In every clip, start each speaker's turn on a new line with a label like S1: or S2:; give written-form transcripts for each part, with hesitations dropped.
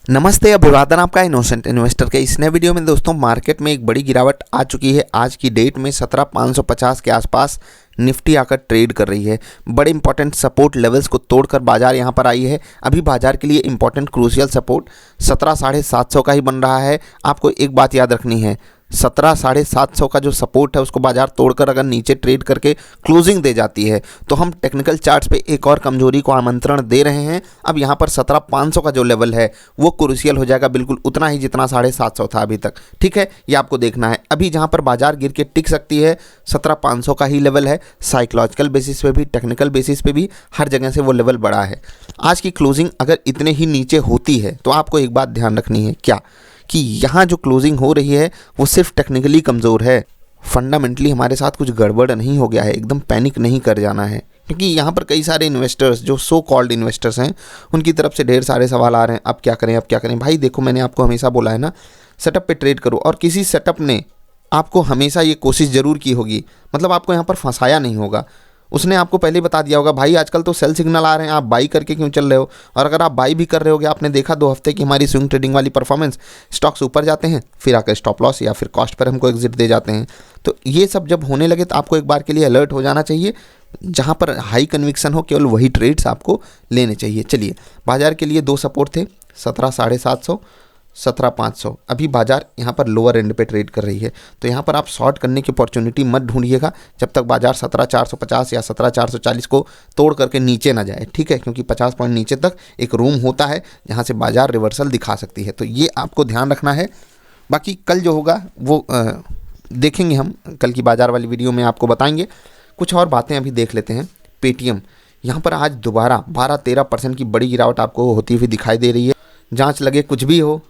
S1: नमस्ते, अभिवादन आपका इनोसेंट इन्वेस्टर के इस नए वीडियो में। दोस्तों, मार्केट में एक बड़ी गिरावट आ चुकी है। आज की डेट में 17,550 के आसपास निफ्टी आकर ट्रेड कर रही है। बड़े इंपॉर्टेंट सपोर्ट लेवल्स को तोड़कर बाजार यहां पर आई है। अभी बाजार के लिए इंपॉर्टेंट क्रूशियल सपोर्ट 17,750 का ही बन रहा है। आपको एक बात याद रखनी है, 17,750 का जो सपोर्ट है उसको बाजार तोड़कर अगर नीचे ट्रेड करके क्लोजिंग दे जाती है तो हम टेक्निकल चार्ट्स पे एक और कमजोरी को आमंत्रण दे रहे हैं। अब यहाँ पर 17,500 का जो लेवल है वो क्रूशियल हो जाएगा, बिल्कुल उतना ही जितना 750 था अभी तक। ठीक है, ये आपको देखना है। अभी जहाँ पर बाजार गिर के टिक सकती है 17,500 का ही लेवल है। साइकोलॉजिकल बेसिस पे भी, टेक्निकल बेसिस पे भी, हर जगह से वो लेवल बढ़ा है। आज की क्लोजिंग अगर इतने ही नीचे होती है तो आपको एक बात ध्यान रखनी है, क्या कि यहाँ जो क्लोजिंग हो रही है वो सिर्फ टेक्निकली कमज़ोर है। फंडामेंटली हमारे साथ कुछ गड़बड़ नहीं हो गया है। एकदम पैनिक नहीं कर जाना है, क्योंकि यहाँ पर कई सारे इन्वेस्टर्स जो सो कॉल्ड इन्वेस्टर्स हैं उनकी तरफ से ढेर सारे सवाल आ रहे हैं, अब क्या करें, अब क्या करें। भाई देखो, मैंने आपको हमेशा बोला है ना, सेटअप पे ट्रेड करो। और किसी सेटअप ने आपको हमेशा ये कोशिश ज़रूर की होगी, मतलब आपको यहाँ पर फंसाया नहीं होगा। उसने आपको पहले ही बता दिया होगा, भाई आजकल तो सेल सिग्नल आ रहे हैं, आप बाई करके क्यों चल रहे हो। और अगर आप बाई भी कर रहे होगे, आपने देखा 2 हफ्ते की हमारी स्विंग ट्रेडिंग वाली परफॉर्मेंस, स्टॉक्स ऊपर जाते हैं फिर आकर स्टॉप लॉस या फिर कॉस्ट पर हमको एग्जिट दे जाते हैं। तो ये सब जब होने लगे तो आपको एक बार के लिए अलर्ट हो जाना चाहिए। जहाँ पर हाई कन्विक्शन हो केवल वही ट्रेड्स आपको लेने चाहिए। चलिए, बाजार के लिए 2 सपोर्ट थे, 17,750, 17,500। अभी बाजार यहाँ पर लोअर एंड पे ट्रेड कर रही है, तो यहाँ पर आप शॉर्ट करने की अपॉर्चुनिटी मत ढूंढिएगा जब तक बाजार 17,450 या 17,440 को तोड़ करके नीचे ना जाए। ठीक है, क्योंकि 50 पॉइंट नीचे तक एक रूम होता है जहाँ से बाजार रिवर्सल दिखा सकती है, तो ये आपको ध्यान रखना है। बाकी कल जो होगा वो देखेंगे हम, कल की बाजार वाली वीडियो में आपको बताएंगे। कुछ और बातें अभी देख लेते हैं। पेटीएम यहाँ पर आज दोबारा 12-13% की बड़ी गिरावट आपको होती हुई दिखाई दे रही है। जांच लगे कुछ भी हो,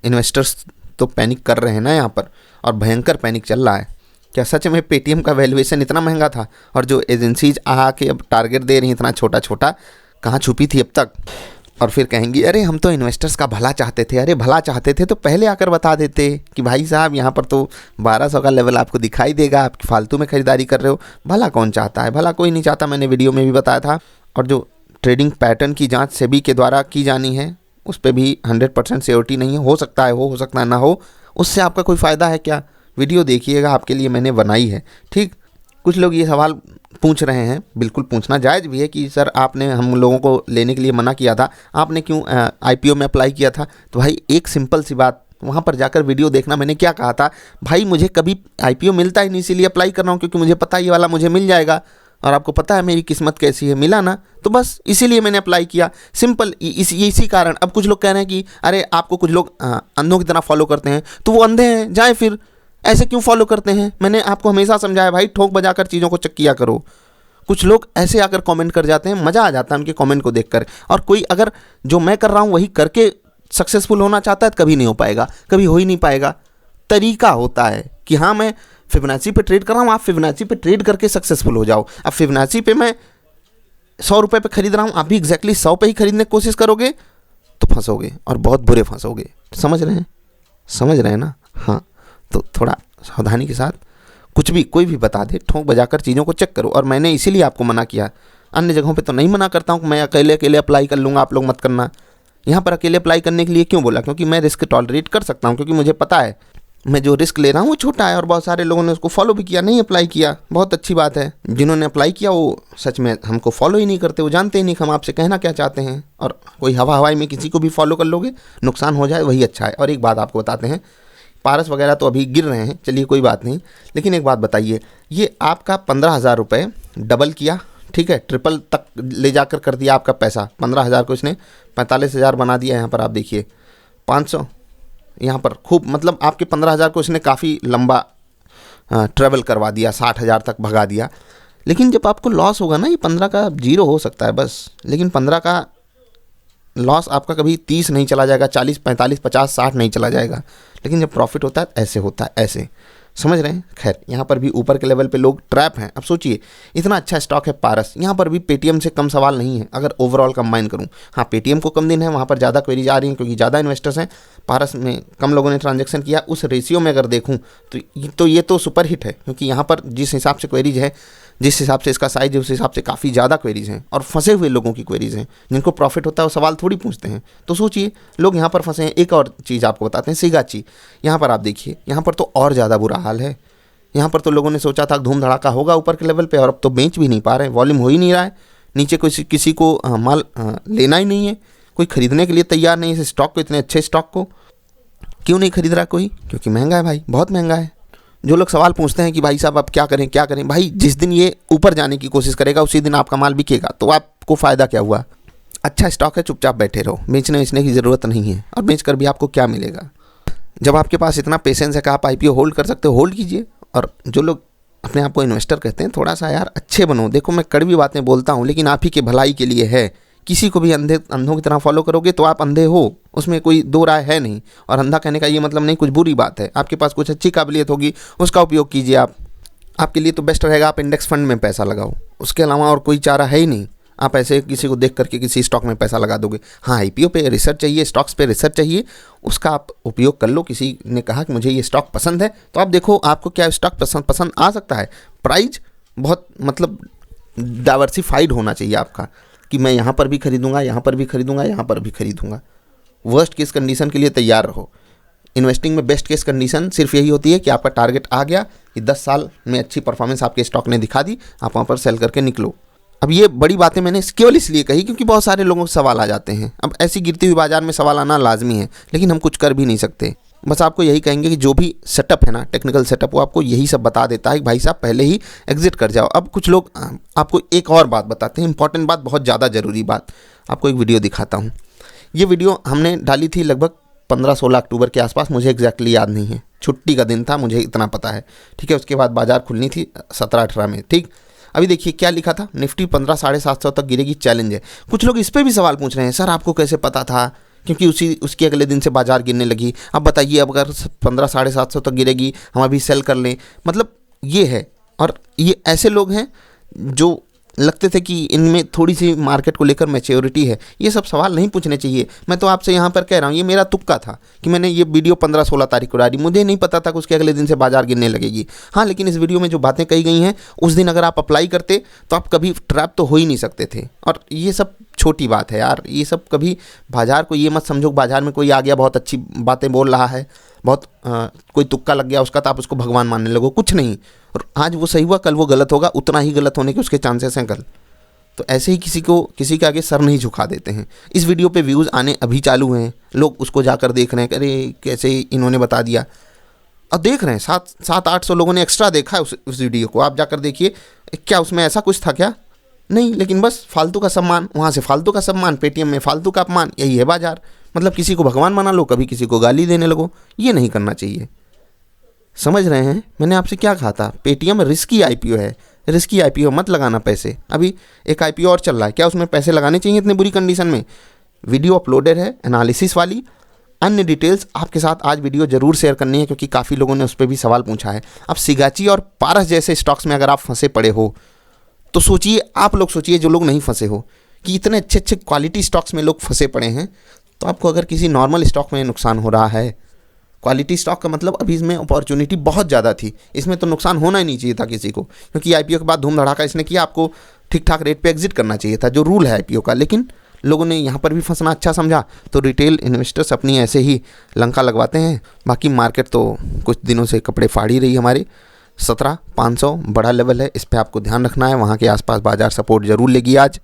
S1: इन्वेस्टर्स तो पैनिक कर रहे हैं ना यहाँ पर, और भयंकर पैनिक चल रहा है। क्या सच में पेटीएम का वैल्यूएशन इतना महंगा था? और जो एजेंसीज आके अब टारगेट दे रही हैं इतना छोटा छोटा, कहाँ छुपी थी अब तक? और फिर कहेंगी, अरे हम तो इन्वेस्टर्स का भला चाहते थे। अरे भला चाहते थे तो पहले आकर बता देते कि भाई साहब यहाँ पर तो 1200 का लेवल आपको दिखाई देगा, आप फालतू में खरीदारी कर रहे हो। भला कौन चाहता है? भला कोई नहीं चाहता, मैंने वीडियो में भी बताया था। और जो ट्रेडिंग पैटर्न की जाँच सेबी के द्वारा की जानी है उस पर भी 100% श्योरिटी नहीं है। हो सकता है हो सकता है ना हो। उससे आपका कोई फ़ायदा है क्या? वीडियो देखिएगा, आपके लिए मैंने बनाई है। ठीक, कुछ लोग ये सवाल पूछ रहे हैं, बिल्कुल पूछना जायज़ भी है कि सर आपने हम लोगों को लेने के लिए मना किया था, आपने क्यों आईपीओ में अप्लाई किया था? तो भाई एक सिंपल सी बात, वहाँ पर जाकर वीडियो देखना। मैंने क्या कहा था, भाई मुझे कभी आईपीओ मिलता ही नहीं, इसीलिए अप्लाई कर रहा हूँ, क्योंकि मुझे पता है ये वाला मुझे मिल जाएगा। और आपको पता है मेरी किस्मत कैसी है, मिला ना, तो बस इसीलिए मैंने अप्लाई किया। सिंपल, इसी कारण। अब कुछ लोग कह रहे हैं कि अरे आपको कुछ लोग अंधों की तरह फॉलो करते हैं, तो वो अंधे हैं, जाए फिर, ऐसे क्यों फॉलो करते हैं? मैंने आपको हमेशा समझाया भाई, ठोक बजाकर चीज़ों को चेक किया करो। कुछ लोग ऐसे आकर कमेंट कर जाते हैं, मज़ा आ जाता है उनके कमेंट को देखकर। और कोई अगर जो मैं कर रहा हूँ वही करके सक्सेसफुल होना चाहता है तो कभी नहीं हो पाएगा, कभी हो ही नहीं पाएगा। तरीका होता है कि हाँ मैं फिबोनाची पे ट्रेड कर रहा हूँ, आप फिबोनाची पे ट्रेड करके सक्सेसफुल हो जाओ। अब फिबोनाची पे मैं 100 रुपये पे खरीद रहा हूँ, आप भी एग्जैक्टली 100 पे ही खरीदने की कोशिश करोगे तो फंसोगे, और बहुत बुरे फंसोगे। समझ रहे हैं? समझ रहे हैं ना? हाँ, तो थोड़ा सावधानी के साथ कुछ भी कोई भी बता दे, ठोंक बजाकर चीज़ों को चेक करो। और मैंने इसीलिए आपको मना किया। अन्य जगहों पे तो नहीं मना करता हूँ कि मैं अकेले अकेले अप्लाई कर लूँगा, आप लोग मत करना। यहाँ पर अकेले अप्लाई करने के लिए क्यों बोला? क्योंकि मैं रिस्क टॉलरेट कर सकता हूँ, क्योंकि मुझे पता है मैं जो रिस्क ले रहा हूँ वो छोटा है। और बहुत सारे लोगों ने उसको फॉलो भी किया, नहीं अप्लाई किया, बहुत अच्छी बात है। जिन्होंने अप्लाई किया वो सच में हमको फॉलो ही नहीं करते, वो जानते ही नहीं कि हम आपसे कहना क्या चाहते हैं। और कोई हवाई में किसी को भी फॉलो कर लोगे, नुकसान हो जाए वही अच्छा है। और एक बात आपको बताते हैं, पारस वगैरह तो अभी गिर रहे हैं, चलिए कोई बात नहीं, लेकिन एक बात बताइए, ये आपका 15,000 रुपये डबल किया, ठीक है, ट्रिपल तक ले जाकर कर दिया आपका पैसा। 15,000 को इसने 45,000 बना दिया। यहाँ पर आप देखिए 500, यहाँ पर खूब, मतलब आपके 15,000 को इसने काफ़ी लंबा ट्रेवल करवा दिया, 60,000 तक भगा दिया। लेकिन जब आपको लॉस होगा ना, ये 15 का 0 हो सकता है बस, लेकिन 15 का लॉस आपका कभी 30 नहीं चला जाएगा, 40, 45, 50, 60 नहीं चला जाएगा। लेकिन जब प्रॉफिट होता है ऐसे होता है, ऐसे समझ रहे हैं। खैर यहाँ पर भी ऊपर के लेवल पे लोग ट्रैप हैं। अब सोचिए इतना अच्छा स्टॉक है पारस, यहाँ पर भी पेटीएम से कम सवाल नहीं है अगर ओवरऑल कंबाइन करूँ। हाँ पेटीएम को कम दिन है, वहाँ पर ज़्यादा क्वेरीज आ रही हैं क्योंकि ज़्यादा इन्वेस्टर्स हैं। पारस में कम लोगों ने ट्रांजेक्शन किया। उस रेशियो में अगर देखूँ तो ये तो सुपर हिट है, क्योंकि यहाँ पर जिस हिसाब से क्वेरीज है, जिस हिसाब से इसका साइज है, उस हिसाब से काफ़ी ज़्यादा क्वेरीज हैं और फंसे हुए लोगों की क्वेरीज हैं। जिनको प्रॉफिट होता है वो सवाल थोड़ी पूछते हैं। तो सोचिए लोग यहाँ पर फंसे हैं। एक और चीज़ आपको बताते हैं, सिगाची। यहाँ पर आप देखिए, यहाँ पर तो और ज़्यादा बुरा हाल है। यहाँ पर तो लोगों ने सोचा था धूम धड़ाका होगा ऊपर के लेवल पे, और अब तो बेच भी नहीं पा रहे हैं, वॉल्यूम हो ही नहीं रहा है। नीचे किसी को माल लेना ही नहीं है, कोई खरीदने के लिए तैयार नहीं है इस स्टॉक को। इतने अच्छे स्टॉक को क्यों नहीं खरीद रहा कोई? क्योंकि महंगा है भाई, बहुत महंगा है। जो लोग सवाल पूछते हैं कि भाई साहब अब क्या करें क्या करें, भाई जिस दिन ये ऊपर जाने की कोशिश करेगा उसी दिन आपका माल बिकेगा, तो आपको फ़ायदा क्या हुआ? अच्छा स्टॉक है, चुपचाप बैठे रहो, बेचने की ज़रूरत नहीं है। और बेच कर भी आपको क्या मिलेगा? जब आपके पास इतना पेशेंस है कि आप IPO होल्ड कर सकते हो, होल्ड कीजिए। और जो लोग अपने आप को इन्वेस्टर कहते हैं, थोड़ा सा यार अच्छे बनो। देखो मैं कड़वी बातें बोलता हूँ लेकिन आप ही के भलाई के लिए है। किसी को भी अंधों की तरह फॉलो करोगे तो आप अंधे हो, उसमें कोई दो राय है नहीं। और अंधा कहने का ये मतलब नहीं कुछ बुरी बात है। आपके पास कुछ अच्छी काबिलियत होगी, उसका उपयोग कीजिए आप। आपके लिए तो बेस्ट रहेगा आप इंडेक्स फंड में पैसा लगाओ, उसके अलावा और कोई चारा है ही नहीं। आप ऐसे किसी को देख करके किसी स्टॉक में पैसा लगा दोगे। हाँ IPO पे रिसर्च चाहिए, स्टॉक्स पे रिसर्च चाहिए, उसका आप उपयोग कर लो। किसी ने कहा कि मुझे ये स्टॉक पसंद है, तो आप देखो आपको क्या स्टॉक पसंद आ सकता है। प्राइस बहुत मतलब डाइवर्सिफाइड होना चाहिए आपका, कि मैं यहाँ पर भी खरीदूंगा, यहाँ पर भी खरीदूंगा, यहाँ पर भी खरीदूंगा। वर्स्ट केस कंडीशन के लिए तैयार रहो। इन्वेस्टिंग में बेस्ट केस कंडीशन सिर्फ यही होती है कि आपका टारगेट आ गया कि 10 साल में अच्छी परफॉर्मेंस आपके स्टॉक ने दिखा दी, आप वहाँ पर सेल करके निकलो। अब ये बड़ी बातें मैंने केवल इसलिए कही क्योंकि बहुत सारे लोगों के सवाल आ जाते हैं। अब ऐसी गिरती हुई बाजार में सवाल आना लाजमी है, लेकिन हम कुछ कर भी नहीं सकते। बस आपको यही कहेंगे कि जो भी सेटअप है ना, टेक्निकल सेटअप, वो आपको यही सब बता देता है कि भाई साहब पहले ही एग्जिट कर जाओ। अब कुछ लोग आपको एक और बात बताते हैं, इंपॉर्टेंट बात, बहुत ज़्यादा ज़रूरी बात। आपको एक वीडियो दिखाता हूँ। ये वीडियो हमने डाली थी लगभग 15-16 अक्टूबर के आसपास, मुझे एग्जैक्टली याद नहीं है, छुट्टी का दिन था, मुझे इतना पता है। ठीक है, उसके बाद बाजार खुलनी थी 17-18 में। ठीक, अभी देखिए क्या लिखा था, निफ्टी 15,750 तक गिरेगी, चैलेंज है। कुछ लोग इस पर भी सवाल पूछ रहे हैं, सर आपको कैसे पता था? क्योंकि उसके अगले दिन से बाजार गिरने लगी। अब बताइए, अब अगर 15,750 तक गिरेगी हम अभी सेल कर लें, मतलब ये है। और ये ऐसे लोग हैं जो लगते थे कि इनमें थोड़ी सी मार्केट को लेकर मैच्योरिटी है। ये सब सवाल नहीं पूछने चाहिए। मैं तो आपसे यहाँ पर कह रहा हूँ, ये मेरा तुक्का था कि मैंने ये वीडियो 15-16 तारीख को डाली। मुझे नहीं पता था कि उसके अगले दिन से बाजार गिरने लगेगी। हाँ, लेकिन इस वीडियो में जो बातें कही गई हैं उस दिन अगर आप अप्लाई करते तो आप कभी ट्रैप तो हो ही नहीं सकते थे। और ये सब छोटी बात है यार, ये सब कभी बाजार को ये मत समझो बाजार में कोई आ गया बहुत अच्छी बातें बोल रहा है, बहुत कोई तुक्का लग गया उसका तो आप उसको भगवान मानने लगो, कुछ नहीं। और आज वो सही हुआ कल वो गलत होगा, उतना ही गलत होने के उसके चांसेस हैं कल। तो ऐसे ही किसी के आगे सर नहीं झुका देते हैं। इस वीडियो पे व्यूज़ आने अभी चालू हैं, लोग उसको जाकर देख रहे हैं, अरे कैसे इन्होंने बता दिया। और देख रहे हैं 700-800 लोगों ने एक्स्ट्रा देखा है उस वीडियो को। आप जाकर देखिए क्या उसमें ऐसा कुछ था क्या? नहीं, लेकिन बस फालतू का सम्मान, वहाँ से फालतू का सम्मान, पेटीएम में फालतू का अपमान, यही है बाजार। मतलब किसी को भगवान माना लो, कभी किसी को गाली देने लगो, ये नहीं करना चाहिए। समझ रहे हैं? मैंने आपसे क्या कहा था, पेटीएम रिस्की IPO है, रिस्की IPO मत लगाना पैसे। अभी एक IPO और चल रहा है, क्या उसमें पैसे लगाने चाहिए इतनी बुरी कंडीशन में? वीडियो अपलोडेड है एनालिसिस वाली, अन्य डिटेल्स आपके साथ आज वीडियो जरूर शेयर करनी है क्योंकि काफ़ी लोगों ने उस पर भी सवाल पूछा है। अब सिगाची और पारस जैसे स्टॉक्स में अगर आप फंसे पड़े हो तो सोचिए, आप लोग सोचिए जो लोग नहीं फंसे हो, कि इतने अच्छे क्वालिटी स्टॉक्स में लोग फंसे पड़े हैं। तो आपको अगर किसी नॉर्मल स्टॉक में नुकसान हो रहा है, क्वालिटी स्टॉक का मतलब अभी इसमें अपॉर्चुनिटी बहुत ज़्यादा थी, इसमें तो नुकसान होना ही नहीं चाहिए था किसी को, क्योंकि IPO के बाद धूम धड़ाका इसने किया, आपको ठीक ठाक रेट पे एग्जिट करना चाहिए था जो रूल है IPO का। लेकिन लोगों ने यहाँ पर भी फंसना अच्छा समझा, तो रिटेल इन्वेस्टर्स अपनी ऐसे ही लंका लगवाते हैं। बाकी मार्केट तो कुछ दिनों से कपड़े फाड़ ही रही हमारे। 17,500 बड़ा लेवल है, इस पर आपको ध्यान रखना है। वहाँ के आसपास बाजार सपोर्ट जरूर लेगी। आज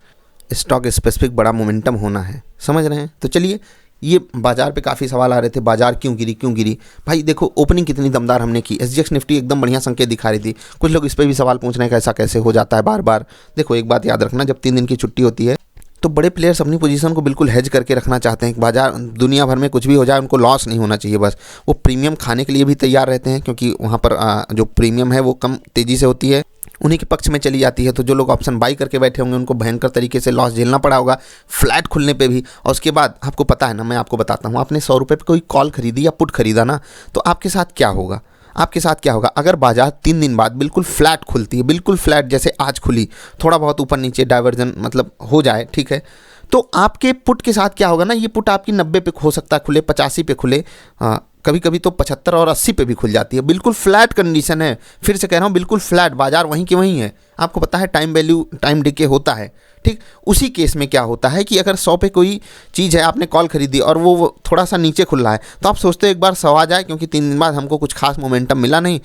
S1: स्टॉक स्पेसिफिक बड़ा मोमेंटम होना है, समझ रहे हैं? तो चलिए, ये बाजार पे काफ़ी सवाल आ रहे थे, बाजार क्यों गिरी। भाई देखो ओपनिंग कितनी दमदार हमने की, SGX निफ्टी एकदम बढ़िया संकेत दिखा रही थी। कुछ लोग इस पर भी सवाल पूछ रहे हैं कि ऐसा कैसे हो जाता है बार बार। देखो एक बात याद रखना, जब 3 दिन की छुट्टी होती है तो बड़े प्लेयर्स अपनी पोजीशन को बिल्कुल हेज करके रखना चाहते हैं कि बाजार दुनिया भर में कुछ भी हो जाए उनको लॉस नहीं होना चाहिए। बस वो प्रीमियम खाने के लिए भी तैयार रहते हैं, क्योंकि वहाँ पर जो प्रीमियम है वो कम तेज़ी से होती है, उन्हीं के पक्ष में चली जाती है। तो जो लोग ऑप्शन बाई करके बैठे होंगे उनको भयंकर तरीके से लॉस झेलना पड़ा होगा फ्लैट खुलने पे भी। और उसके बाद आपको पता है ना, मैं आपको बताता हूँ, आपने 100 रुपये पे कोई कॉल खरीदी या पुट खरीदा ना, तो आपके साथ क्या होगा? आपके साथ क्या होगा, अगर बाजार 3 दिन बाद बिल्कुल फ्लैट खुलती है, बिल्कुल फ्लैट जैसे आज खुली, थोड़ा बहुत ऊपर नीचे डाइवर्जन मतलब हो जाए, ठीक है, तो आपके पुट के साथ क्या होगा ना, ये पुट आपकी 90 पे हो सकता है खुले, 85 पे खुले, कभी कभी तो 75 और 80 पे भी खुल जाती है। बिल्कुल फ्लैट कंडीशन है, फिर से कह रहा हूँ बिल्कुल फ्लैट, बाजार वहीं के वहीं है। आपको पता है टाइम वैल्यू, टाइम डिके होता है, ठीक। उसी केस में क्या होता है कि अगर 100 पे कोई चीज़ है, आपने कॉल खरीदी और वो थोड़ा सा नीचे खुल रहा है, तो आप सोचते हो एक बार 100 आ जाए, क्योंकि 3 दिन बाद हमको कुछ खास मोमेंटम मिला नहीं,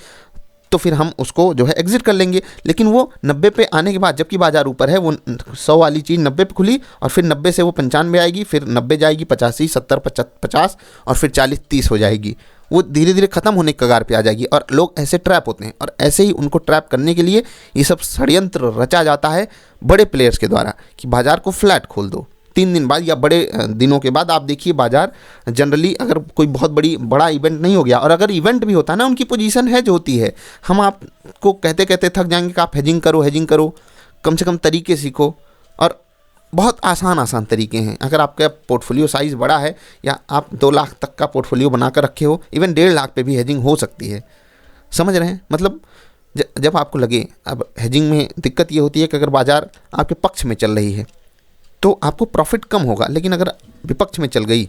S1: तो फिर हम उसको जो है एग्जिट कर लेंगे। लेकिन वो 90 पे आने के बाद, जबकि बाजार ऊपर है, वो 100 वाली चीज़ 90 पे खुली और फिर 90 से वो 95 आएगी, फिर 90 जाएगी, 85, 70, 50 और फिर 40, 30 हो जाएगी। वो धीरे धीरे ख़त्म होने के कगार पे आ जाएगी और लोग ऐसे ट्रैप होते हैं। और ऐसे ही उनको ट्रैप करने के लिए ये सब षड्यंत्र रचा जाता है बड़े प्लेयर्स के द्वारा कि बाजार को फ्लैट खोल दो 3 दिन बाद या बड़े दिनों के बाद। आप देखिए बाजार जनरली अगर कोई बहुत बड़ा इवेंट नहीं हो गया, और अगर इवेंट भी होता है ना, उनकी पोजीशन हेज होती है। हम आपको कहते कहते थक जाएंगे कि आप हेजिंग करो, कम से कम तरीके सीखो, और बहुत आसान तरीके हैं। अगर आपका पोर्टफोलियो साइज़ बड़ा है या आप 2 लाख तक का पोर्टफोलियो बना कर रखे हो, इवन 1.5 लाख पे भी हेजिंग हो सकती है। समझ रहे हैं? मतलब जब आपको लगे, अब हेजिंग में दिक्कत ये होती है कि अगर बाजार आपके पक्ष में चल रही है तो आपको प्रॉफिट कम होगा, लेकिन अगर विपक्ष में चल गई,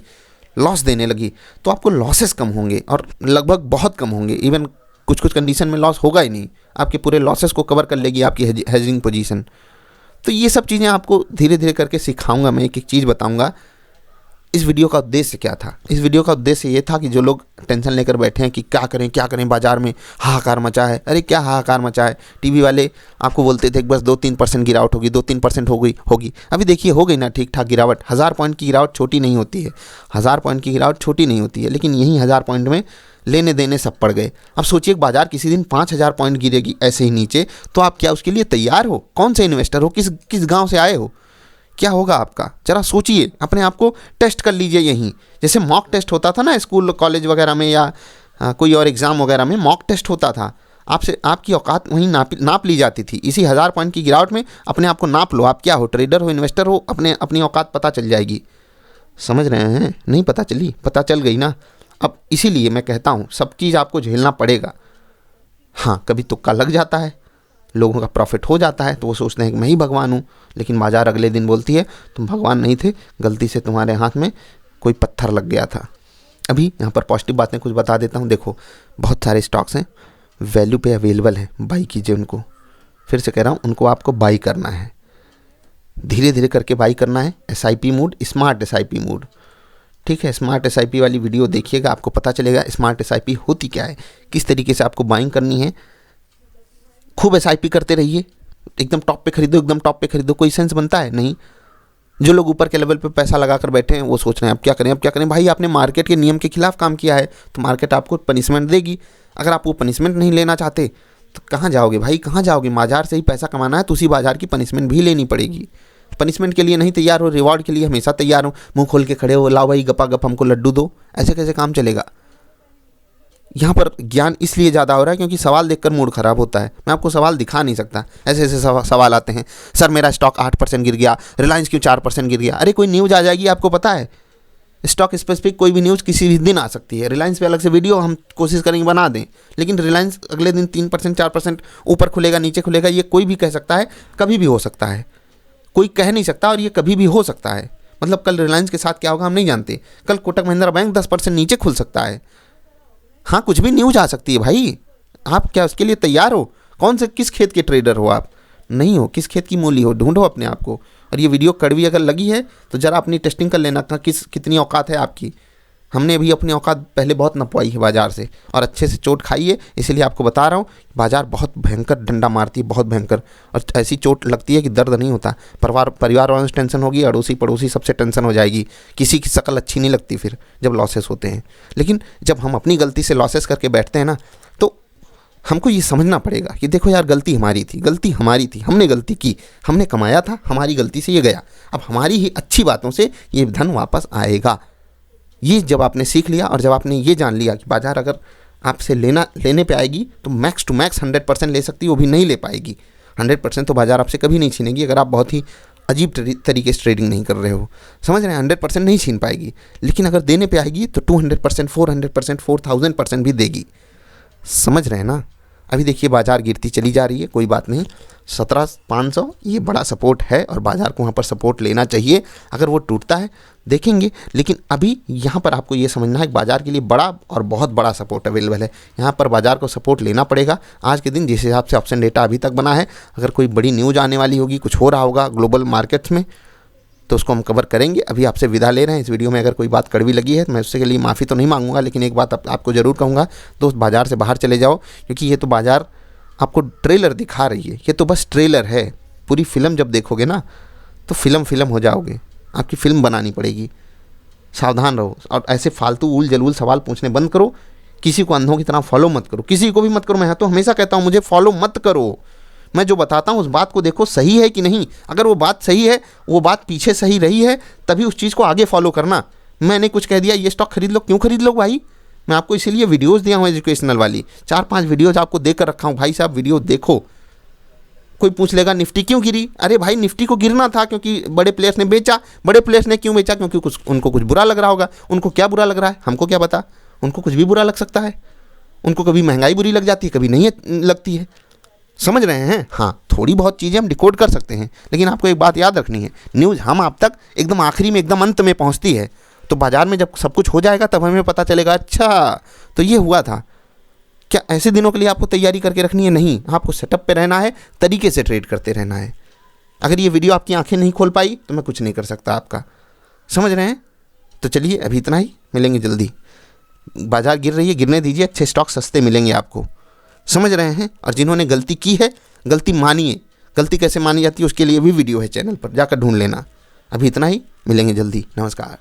S1: लॉस देने लगी, तो आपको लॉसेस कम होंगे और लगभग बहुत कम होंगे। इवन कुछ कंडीशन में लॉस होगा ही नहीं, आपके पूरे लॉसेस को कवर कर लेगी आपकी हेजिंग पोजीशन। तो ये सब चीज़ें आपको धीरे धीरे करके सिखाऊंगा मैं, एक एक चीज़ बताऊंगा। इस वीडियो का उद्देश्य क्या था? इस वीडियो का उद्देश्य ये था कि जो लोग टेंशन लेकर बैठे हैं कि क्या करें, बाजार में हाहाकार मचा है। अरे क्या हाहाकार मचा है? टीवी वाले आपको बोलते थे कि बस 2-3% गिरावट होगी, 2-3% होगी। अभी देखिए हो गई ना ठीक ठाक गिरावट। 1000 पॉइंट की गिरावट छोटी नहीं होती है, 1000 पॉइंट की गिरावट छोटी नहीं होती है, लेकिन यही 1000 पॉइंट में लेने देने सब पड़ गए। अब सोचिए बाजार किसी दिन 5000 पॉइंट गिरेगी ऐसे ही नीचे, तो आप क्या उसके लिए तैयार हो? कौन से इन्वेस्टर हो? किस गाँव से आए हो? क्या होगा आपका? जरा सोचिए, अपने आप को टेस्ट कर लीजिए। यहीं जैसे मॉक टेस्ट होता था ना स्कूल कॉलेज वगैरह में, या कोई और एग्ज़ाम वगैरह में मॉक टेस्ट होता था, आपसे आपकी औकात वहीं नाप ली जाती थी। इसी 1000 पॉइंट की गिरावट में अपने आप को नाप लो, आप क्या हो, ट्रेडर हो, इन्वेस्टर हो, अपनी औकात पता चल जाएगी। समझ रहे हैं? नहीं पता चली? पता चल गई ना। अब इसीलिए मैं कहता हूँ सब चीज़ आपको झेलना पड़ेगा। हाँ, कभी तुक्का लग जाता है, लोगों का प्रॉफिट हो जाता है, तो वो सोचते हैं कि मैं ही भगवान हूँ, लेकिन बाजार अगले दिन बोलती है तुम भगवान नहीं थे, गलती से तुम्हारे हाथ में कोई पत्थर लग गया था। अभी यहाँ पर पॉजिटिव बातें कुछ बता देता हूँ। देखो बहुत सारे स्टॉक्स हैं, वैल्यू पे अवेलेबल हैं, बाई कीजिए उनको। फिर से कह रहा हूँ, उनको आपको बाई करना है, धीरे धीरे करके बाई करना है। SIP mood, smart SIP mood, ठीक है। स्मार्ट SIP वाली वीडियो देखिएगा, आपको पता चलेगा स्मार्ट SIP होती क्या है, किस तरीके से आपको बाइंग करनी है। खूब SIP करते रहिए, एकदम टॉप पे खरीदो, कोई सेंस बनता है नहीं। जो लोग ऊपर के लेवल पे पैसा लगा कर बैठे हैं वो सोच रहे हैं अब क्या करें। भाई आपने मार्केट के नियम के खिलाफ काम किया है तो मार्केट आपको पनिशमेंट देगी। अगर आप वो पनिशमेंट नहीं लेना चाहते तो कहाँ जाओगे भाई, कहाँ जाओगे? बाजार से ही पैसा कमाना है तो उसी बाजार की पनिशमेंट भी लेनी पड़ेगी। पनिशमेंट के लिए नहीं तैयार हो, रिवॉर्ड के लिए हमेशा तैयार हो। मुंह खोल के खड़े हो, लाओ भाई गपा गप हमको लड्डू दो, ऐसे कैसे काम चलेगा? यहाँ पर ज्ञान इसलिए ज़्यादा हो रहा है क्योंकि सवाल देखकर मूड ख़राब होता है। मैं आपको सवाल दिखा नहीं सकता, ऐसे सवाल आते हैं। सर मेरा स्टॉक 8% गिर गया, रिलायंस क्यों 4% गिर गया? अरे कोई न्यूज़ आ जाएगी, आपको पता है स्टॉक स्पेसिफिक कोई भी न्यूज़ किसी भी दिन आ सकती है। रिलायंस पे अलग से वीडियो हम कोशिश करेंगे बना दें, लेकिन रिलायंस अगले दिन 3% 4% ऊपर खुलेगा नीचे खुलेगा, ये कोई भी कह सकता है, कभी भी हो सकता है। कोई कह नहीं सकता और ये कभी भी हो सकता है। मतलब कल रिलायंस के साथ क्या होगा हम नहीं जानते। कल कोटक महिंद्रा बैंक 10% नीचे खुल सकता है। हाँ, कुछ भी न्यूज़ आ सकती है भाई। आप क्या उसके लिए तैयार हो? किस खेत के ट्रेडर हो आप? नहीं हो। किस खेत की मूली हो? ढूंढो अपने आप को। और ये वीडियो कड़वी अगर लगी है तो ज़रा अपनी टेस्टिंग कर लेना कितनी औकात है आपकी। हमने भी अपनी औकात पहले बहुत नपवाई है बाजार से और अच्छे से चोट खाई है, इसीलिए आपको बता रहा हूँ। बाजार बहुत भयंकर डंडा मारती है, बहुत भयंकर, और ऐसी चोट लगती है कि दर्द नहीं होता। परिवार वालों से टेंशन होगी, अड़ोसी पड़ोसी सबसे टेंशन हो जाएगी। किसी की शक्ल अच्छी नहीं लगती फिर जब लॉसेस होते हैं। लेकिन जब हम अपनी गलती से लॉसेस करके बैठते हैं ना, तो हमको ये समझना पड़ेगा कि देखो यार गलती हमारी थी, हमने गलती की, हमने कमाया था, हमारी गलती से ये गया। अब हमारी ही अच्छी बातों से ये धन वापस आएगा। ये जब आपने सीख लिया और जब आपने ये जान लिया कि बाजार अगर आपसे लेने पे आएगी तो मैक्स टू मैक्स 100% ले सकती है, वो भी नहीं ले पाएगी। 100% तो बाजार आपसे कभी नहीं छीनेगी अगर आप बहुत ही अजीब तरीके से ट्रेडिंग नहीं कर रहे हो। समझ रहे हैं? 100% नहीं छीन पाएगी, लेकिन अगर देने पे आएगी तो 200%, 400%, 4000% भी देगी। समझ रहे हैं ना। अभी देखिए बाज़ार गिरती चली जा रही है, कोई बात नहीं, 17,500 ये बड़ा सपोर्ट है और बाज़ार को वहाँ पर सपोर्ट लेना चाहिए। अगर वो टूटता है देखेंगे, लेकिन अभी यहाँ पर आपको ये समझना है कि बाज़ार के लिए बड़ा और बहुत बड़ा सपोर्ट अवेलेबल है। यहाँ पर बाज़ार को सपोर्ट लेना पड़ेगा आज के दिन, जिस हिसाब से ऑप्शन डेटा अभी तक बना है। अगर कोई बड़ी न्यूज़ आने वाली होगी, कुछ हो रहा होगा ग्लोबल मार्केट्स में, तो उसको हम कवर करेंगे। अभी आपसे विदा ले रहे हैं। इस वीडियो में अगर कोई बात कड़वी लगी है तो मैं उसके लिए माफ़ी तो नहीं मांगूंगा, लेकिन एक बात आपको ज़रूर कहूँगा, दोस्त बाज़ार से बाहर चले जाओ, क्योंकि ये तो बाज़ार आपको ट्रेलर दिखा रही है, ये तो बस ट्रेलर है। पूरी फिल्म जब देखोगे ना तो फिल्म हो जाओगे, आपकी फ़िल्म बनानी पड़ेगी। सावधान रहो और ऐसे फालतू उल जलूल सवाल पूछने बंद करो। किसी को अंधों की तरह फॉलो मत करो, किसी को भी मत करो। मैं तो हमेशा कहता हूँ मुझे फॉलो मत करो। मैं जो बताता हूँ उस बात को देखो सही है कि नहीं। अगर वो बात सही है, वो बात पीछे सही रही है, तभी उस चीज़ को आगे फॉलो करना। मैंने कुछ कह दिया ये स्टॉक खरीद लो, क्यों खरीद लो भाई? मैं आपको इसीलिए वीडियोज़ दिया हूँ एजुकेशनल वाली, 4-5 वीडियोज़ आपको देकर रखा हूँ। भाई साहब वीडियो देखो। कोई पूछ लेगा निफ्टी क्यों गिरी? अरे भाई निफ्टी को गिरना था क्योंकि बड़े प्लेयर्स ने बेचा। बड़े प्लेयर्स ने क्यों बेचा? क्योंकि उनको कुछ बुरा लग रहा होगा। उनको क्या बुरा लग रहा है हमको क्या पता, उनको कुछ भी बुरा लग सकता है। उनको कभी महंगाई बुरी लग जाती है, कभी नहीं लगती है। समझ रहे हैं? हाँ, थोड़ी बहुत चीज़ें हम डिकोड कर सकते हैं, लेकिन आपको एक बात याद रखनी है, न्यूज़ हम आप तक एकदम आखिरी में, एकदम अंत में पहुंचती है। तो बाजार में जब सब कुछ हो जाएगा तब हमें पता चलेगा अच्छा तो ये हुआ था। क्या ऐसे दिनों के लिए आपको तैयारी करके रखनी है? नहीं, आपको सेटअप पे रहना है, तरीके से ट्रेड करते रहना है। अगर ये वीडियो आपकी आंखें नहीं खोल पाई तो मैं कुछ नहीं कर सकता आपका। समझ रहे हैं? तो चलिए अभी इतना ही, मिलेंगे जल्दी। बाजार गिर रही है, गिरने दीजिए, अच्छे स्टॉक सस्ते मिलेंगे आपको। समझ रहे हैं? और जिन्होंने गलती की है, गलती मानिए। गलती कैसे मानी जाती है उसके लिए भी वीडियो है चैनल पर, जाकर ढूंढ लेना। अभी इतना ही, मिलेंगे जल्दी। नमस्कार।